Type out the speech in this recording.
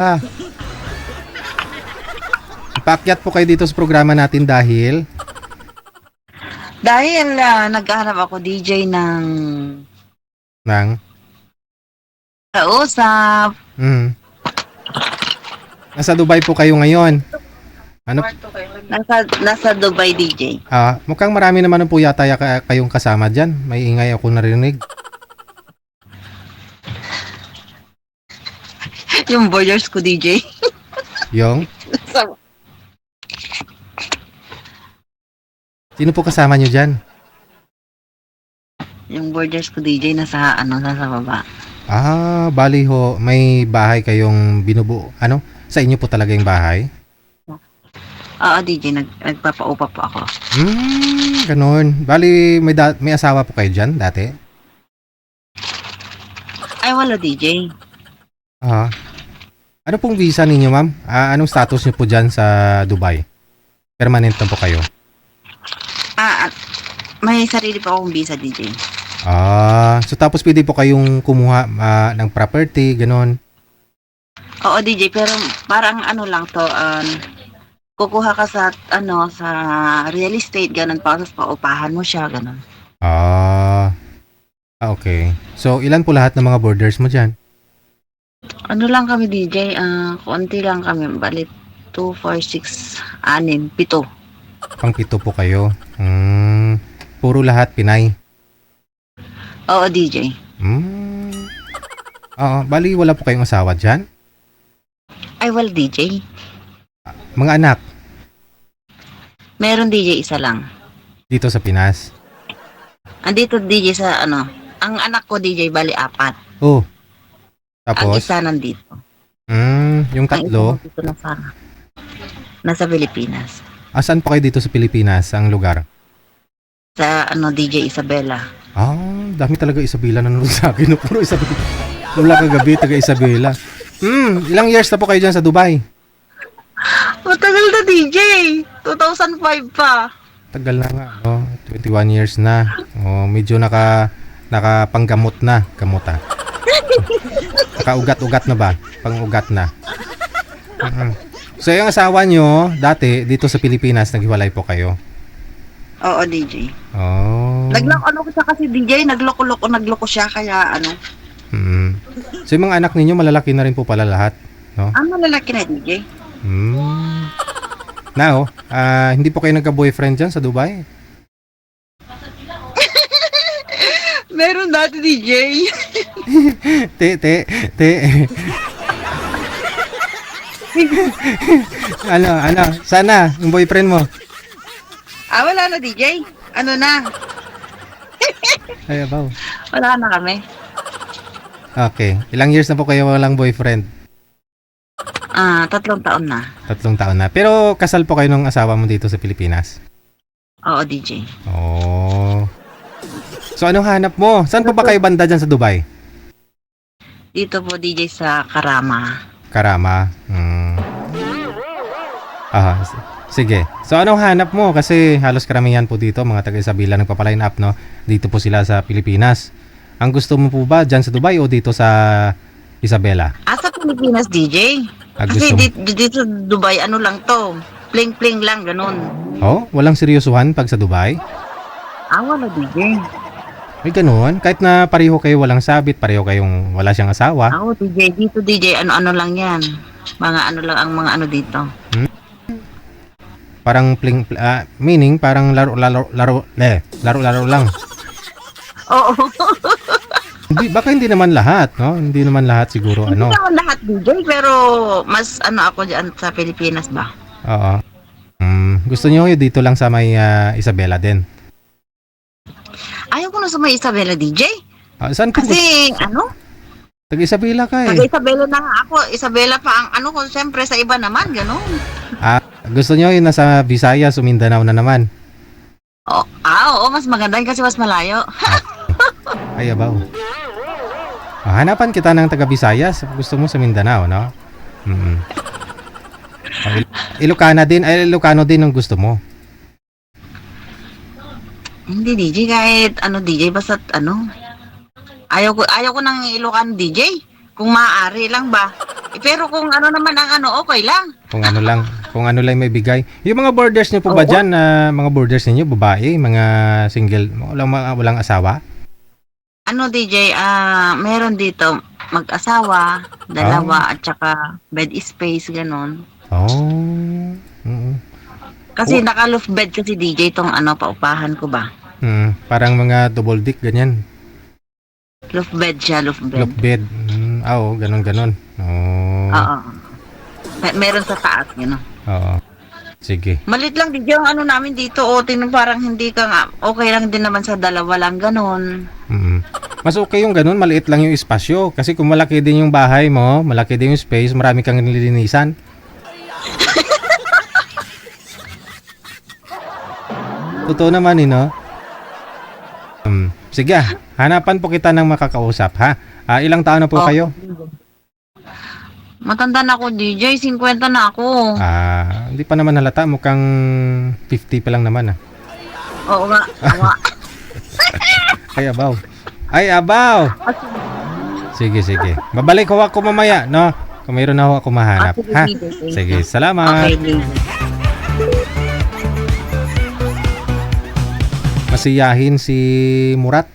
Ah, paakyat po kayo dito sa programa natin dahil Dahil naghahanap ako DJ ng ng kausap. mm, nasa Dubai po kayo ngayon. Ano? Nasa Dubai DJ. Mukhang marami naman po yata kayong kasama dyan. May ingay ako narinig. Yung borders ko DJ. Yung? Sino po kasama nyo dyan? Yung borders ko DJ nasa baba. Bali ho, may bahay kayong binubuo. Ano? Sa inyo po talaga yung bahay? Oo DJ, nagpapaupa po ako. Ganun. Bali, may asawa po kayo dyan dati? Ay wala DJ. Ano pong visa ninyo, ma'am? Anong status nyo po dyan sa Dubai? Permanent na po kayo? May sarili pa akong visa DJ. So tapos pwede po kayong kumuha ng property, ganun? Oo DJ, pero parang ano lang to, kukuha ka sa sa real estate, ganun, tapos paupahan mo siya, ganun. Okay. So ilan po lahat ng mga borders mo dyan? Ano lang kami DJ, konti lang kami, balit 2, 4, 6, 6, 7. Pang-pito po kayo. Puro lahat Pinay. Oo DJ. Bali wala po kayong asawa dyan? Ay well DJ. Mga anak? Meron DJ isa lang. Dito sa Pinas? Andito DJ sa ang anak ko DJ bali 4. Oh. Ang Tapos? isa nandito. Yung tatlo? Ang isa nandito nasa Pilipinas. Saan po kayo dito sa Pilipinas, ang lugar? Sa DJ Isabela. Dami talaga Isabela nanonood sa akin. No? Puro Isabela. Wala kagabi, taga Isabela. Ilang years na po kayo dyan sa Dubai? Matagal na DJ. 2005 pa. Tagal na nga, no? 21 years na. Medyo nakapanggamot na. Gamot Nakaugat-ugat na ba? Pang-ugat na. So yung asawa nyo, dati, dito sa Pilipinas, naghiwalay po kayo? Oo DJ. Nagloko siya kasi DJ, nagloko siya kaya So yung mga anak ninyo, malalaki na rin po pala lahat, no? Malalaki na DJ. Now, hindi po kayo nagka-boyfriend dyan sa Dubai? Meron dati DJ. Te. Ano? Sana, yung boyfriend mo? Wala na DJ. Ano na? Ay, abaw. Wala na kami. Okay. Ilang years na po kayo walang boyfriend? 3 taon na. 3 taon na. Pero kasal po kayo ng asawa mo dito sa Pilipinas? Oo DJ. So anong hanap mo? Saan po ba kayo banda dyan sa Dubai? Dito po DJ sa Karama. Sige. So anong hanap mo? Kasi halos karamihan po dito, mga taga Isabela nagpapaline up, no? Dito po sila sa Pilipinas. Ang gusto mo po ba dyan sa Dubai o dito sa Isabela? Sa Pilipinas DJ. Kasi dito sa Dubai, lang to. Pling-pling lang, ganun. Walang seryosohan pag sa Dubai? Wala DJ. May ganun? Kahit na pareho kayo walang sabit, pareho kayong wala siyang asawa? DJ. Dito DJ, ano lang yan. Mga lang ang mga dito. Parang meaning parang laro lang. Oo. Baka hindi naman lahat, no? Hindi naman lahat siguro Hindi naman lahat DJ, pero mas ako diyan sa Pilipinas ba? Oo. Gusto niyo dito lang sa may Isabela din? Ayaw ko na sa may Isabela DJ. Saan ka? Kasi Taga Isabela ka eh. Taga Isabela na nga ako. Isabela pa ang ko, siyempre sa iba naman, gano'n. Gusto niyo yung nasa Visayas, Mindanao na naman? Oo, mas maganda yun kasi mas malayo. Ay, abaw. Hanapan kita ng taga Visayas. Gusto mo sa Mindanao, no? Ilocana din, Ilocano din ang gusto mo. Hindi DJ, kahit DJ, basta ayaw ko ng Ilocano DJ. Kung maaari lang ba. Pero kung ano naman ang ano, okay lang. Kung ano lang may bigay. Yung mga borders niyo po ba Oo. diyan, mga borders niyo babae, mga single, walang asawa? Ano DJ, meron dito mag-asawa, dalawa at saka bed space ganon. Oh. Oo. Kasi Oh. naka-loft bed kasi DJ tong ano paupahan ko ba. Parang mga double dick ganyan. Loft bed siya, loft bed. Loft bed. Oo, ganun. Oh. Oo. Meron sa taas, gano'n. Oo. Sige. Malit lang DJ ang ano namin dito, tingnan parang hindi ka nga, okay lang din naman sa dalawa lang ganon. Mas okay yung ganun, maliit lang yung espasyo. Kasi kung malaki din yung bahay mo, malaki din yung space, marami kang nililinisan. Totoo naman no? Sige, hanapan po kita ng makakausap, ha? Ilang taon na po Oh. kayo? Matanda na ako DJ, 50 na ako. Hindi pa naman halata, mukhang 50 pa lang naman, Oo nga, awa. Ay, abaw! Sige. Babalik ho ako mamaya, no? Kung mayroon na ho ako mahanap, Sige, ha? DJ, thank Sige, you. salamat! Okay, DJ. Masiyahin si Murat.